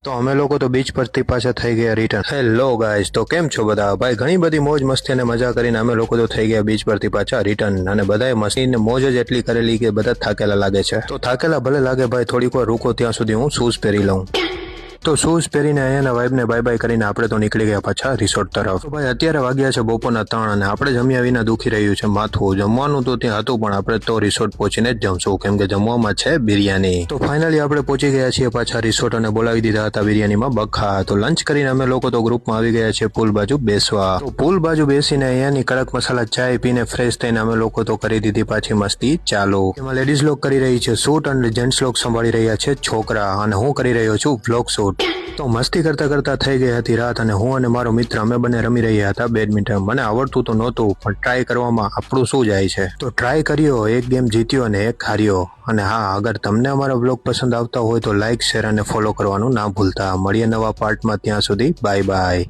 તો અમે લોકો તો બીચ પરથી પાછા થઈ ગયા રિટર્ન। હેલો ગાઈઝ, તો કેમ છો બધા? ભાઈ ઘણી બધી મોજ મસ્તી અને મજા કરીને અમે લોકો તો થઈ ગયા બીચ પરથી પાછા રિટર્ન, અને બધાએ મસ્તીને મોજ જ એટલી કરેલી કે બધા થાકેલા લાગે છે। તો થાકેલા ભલે લાગે ભાઈ, થોડીક વાર રૂકો, ત્યાં સુધી હું શૂઝ પહેરી લઉં। તો શૂઝ પહેરીને અહીંયાના વાઇબને બાય બાય કરીને આપણે તો નીકળી ગયા પાછા રિસોર્ટ તરફ। તો ભાઈ અત્યારે વાગ્યા છે બપોરના 3 અને આપણે જમ્યા વિના દુખી રહ્યું છે માથું। જમવાનું તો ત્યાં હતું પણ આપણે તો રિસોર્ટ પહોંચીને જ જમશું, કેમ કે જમવામાં છે બિરયાની। તો ફાઇનલી આપણે પહોંચી ગયા છીએ પાછા રિસોર્ટ અને બોલાવી દીધા હતા બિરયાનીમાં બખા। તો લંચ કરીને અમે લોકો તો ગ્રુપમાં આવી ગયા છીએ પુલ બાજુ બેસવા। તો પુલ બાજુ બેસીને અહીંયાની કડક મસાલા ચાય પીને ફ્રેશ થઈને અમે લોકો તો કરી દીધી પાછી મસ્તી ચાલુ। એમાં લેડીઝ લોક કરી રહી છે શૂટ અને જેન્ટ્સ લોક સંભાળી રહ્યા છે છોકરા, અને હું કરી રહ્યો છું વ્લોગ શૂટ। તો મસ્તી કરતા કરતા થઈ ગઈ હતી રાત, અને હું અને મારો મિત્ર અમે બંને રમી રહ્યા હતા બેડમિન્ટન। મને આવડતું તો નહોતું, પણ ટ્રાય કરવામાં આપણું શું જાય છે। તો ટ્રાય કર્યો, એક ગેમ જીત્યો અને એક હાર્યો। અને હા, અગર તમને અમારા વ્લોગ પસંદ આવતા હોય તો લાઇક, શેર અને ફોલો કરવાનું ના ભૂલતા। મળીએ નવા પાર્ટમાં, ત્યાં સુધી બાય બાય।